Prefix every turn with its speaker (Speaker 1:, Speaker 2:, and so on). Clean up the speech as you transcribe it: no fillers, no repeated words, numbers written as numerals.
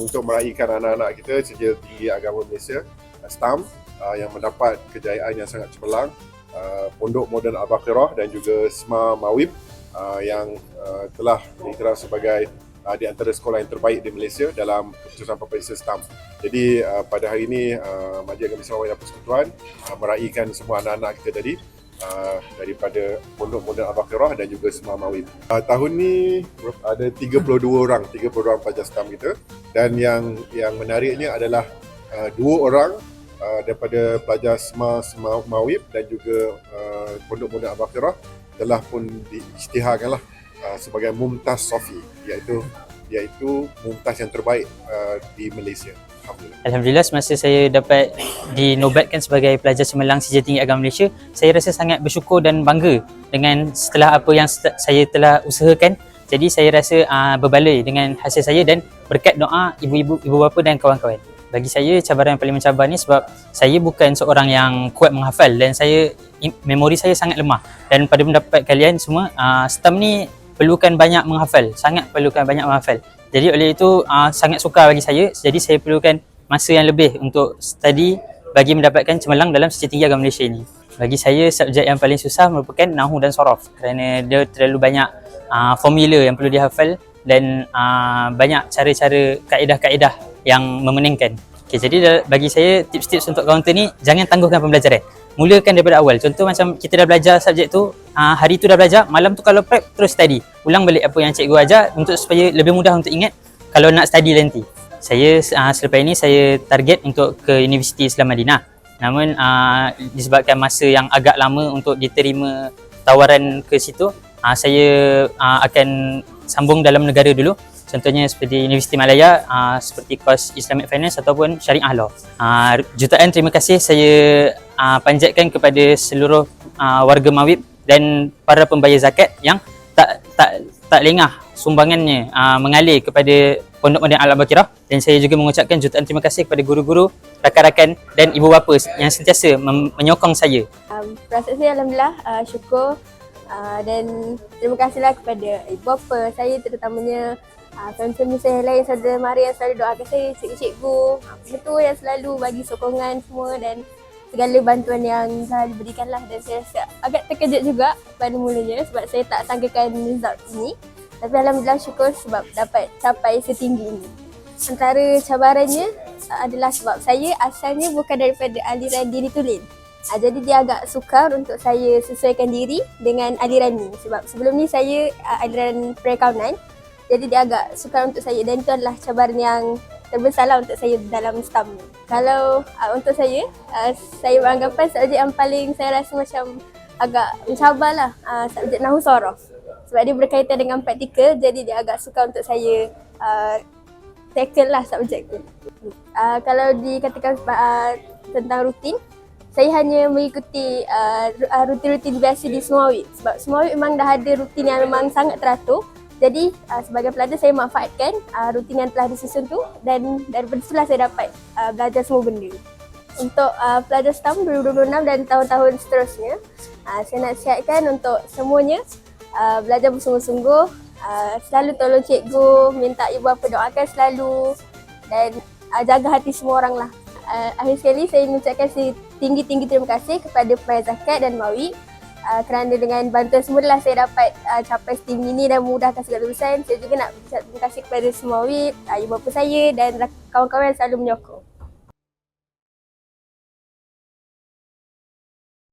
Speaker 1: untuk meraihkan anak-anak kita Sijil Tinggi Agama Malaysia STAM yang mendapat kejayaan yang sangat cemerlang, Pondok Moden Al-Baqirah dan juga SMA Mawib yang telah diiktiraf sebagai di antara sekolah yang terbaik di Malaysia dalam keputusan Peperiksaan STAM. Jadi pada hari ini Majlis Agama Islam dan Persekutuan meraihkan semua anak-anak kita tadi daripada Pondok Moden Al-Baqirah dan juga SMA Mawib. Tahun ni ada 32 orang pelajar STAM kita, dan yang menariknya adalah 2 orang daripada pelajar SMA Mawib dan juga Pondok Moden Al-Baqirah telah pun diisytiharkanlah sebagai Mumtaz Sofi, iaitu Mumtaz yang terbaik di Malaysia.
Speaker 2: Alhamdulillah, semasa saya dapat dinobatkan sebagai pelajar cemerlang Sijil Tinggi Agama Malaysia, saya rasa sangat bersyukur dan bangga dengan setelah apa yang saya telah usahakan. Jadi saya rasa berbaloi dengan hasil saya dan berkat doa ibu-ibu, ibu bapa dan kawan-kawan. Bagi saya, cabaran yang paling mencabar ni sebab saya bukan seorang yang kuat menghafal dan memori saya sangat lemah. Dan pada pendapat kalian semua, STAM ni perlukan banyak menghafal, sangat perlukan banyak menghafal. Jadi oleh itu sangat sukar bagi saya, jadi saya perlukan masa yang lebih untuk study bagi mendapatkan cemerlang dalam Sijil Tinggi Agama Malaysia ini. Bagi saya, subjek yang paling susah merupakan Nahu dan Sorof kerana dia terlalu banyak formula yang perlu dihafal dan banyak cara-cara kaedah-kaedah yang memeningkan. Okay, jadi bagi saya, tips-tips untuk kaunter ni, jangan tangguhkan pembelajaran. Mulakan daripada awal. Contoh macam kita dah belajar subjek tu, hari tu dah belajar, malam tu kalau prep terus study. Ulang balik apa yang cikgu ajar untuk supaya lebih mudah untuk ingat kalau nak study nanti. Saya selepas ini saya target untuk ke Universiti Islam Madinah. Namun disebabkan masa yang agak lama untuk diterima tawaran ke situ, saya akan sambung dalam negara dulu. Contohnya seperti Universiti Malaya, seperti kos Islamic Finance ataupun Syariah Law. Jutaan terima kasih saya panjatkan kepada seluruh warga Mawib dan para pembayar zakat yang tak lengah sumbangannya mengalir kepada Pondok Moden Al-Baqirah, dan saya juga mengucapkan jutaan terima kasih kepada guru-guru, rakan-rakan dan ibu bapa yang sentiasa menyokong saya.
Speaker 3: Perasaan saya alhamdulillah syukur dan terima kasihlah kepada ibu bapa saya, terutamanya family saya lain, saudara mara yang selalu doakan saya, cikgu-cikgu, pengetua yang selalu bagi sokongan semua dan segala bantuan yang telah diberikanlah. Dan saya rasa agak terkejut juga pada mulanya sebab saya tak sangkakan result ini. Tapi alhamdulillah syukur sebab dapat capai setinggi ini. Antara cabarannya adalah sebab saya asalnya bukan daripada aliran diri tulen. Jadi dia agak sukar untuk saya sesuaikan diri dengan aliran ni. Sebab sebelum ni saya aliran perakaunan. Jadi dia agak sukar untuk saya dan itu adalah cabaran yang terbesarlah untuk saya dalam STAM ni. Kalau untuk saya beranggapan subjek yang paling saya rasa macam agak mencabarlah subjek Nahu Sorof. Sebab dia berkaitan dengan praktikal, jadi dia agak sukar untuk saya tackle lah subjek tu. Kalau dikatakan tentang rutin, saya hanya mengikuti rutin-rutin biasa di Semawib. Sebab Semawib memang dah ada rutin yang memang sangat teratur. Jadi sebagai pelajar saya manfaatkan rutin yang telah disusun tu dan daripada itulah saya dapat belajar semua benda. Untuk pelajar STAM 2026 dan tahun-tahun seterusnya, saya nak siapkan untuk semuanya belajar bersungguh-sungguh, selalu tolong cikgu, minta ibu bapa doakan selalu dan jaga hati semua orang lah. Akhir sekali saya mengucapkan tinggi-tinggi terima kasih kepada pembayar zakat dan Mawib. Kerana dengan bantuan semula saya dapat capai setinggi ini dan memudahkan segala urusan. Saya juga nak terima kasih kepada semua Mawib, ibu bapa saya dan kawan-kawan yang selalu menyokong.